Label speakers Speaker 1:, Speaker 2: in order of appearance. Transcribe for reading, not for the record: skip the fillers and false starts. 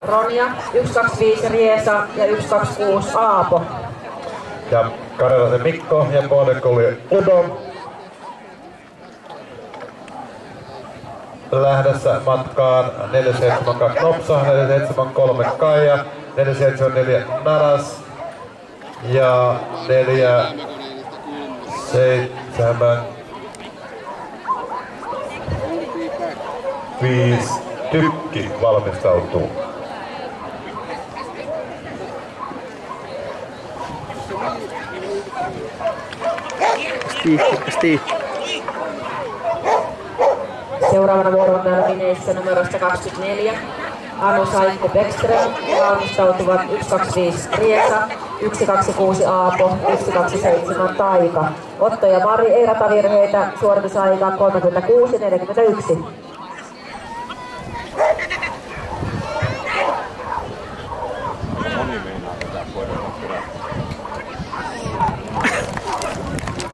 Speaker 1: Ronja, 125 Riesa ja 126 Aapo.
Speaker 2: Ja Karjalaisen Mikko ja Pohdekoli Udo. Lähdössä matkaan 472 Nopsa, 473 Kaija, 474 Naras ja 475 Tykki valmistautuu.
Speaker 3: Steve.
Speaker 1: Seuraavana vuoron lineissä numerosta 24 Anu Saikko Bäckström valmistautuvat 125 Riesa, 126 Aapo, 127 Taika. Otto ja Mari ei ratavirheitä, suoritusaika 36:41.
Speaker 4: Moni meinaa tätä koira.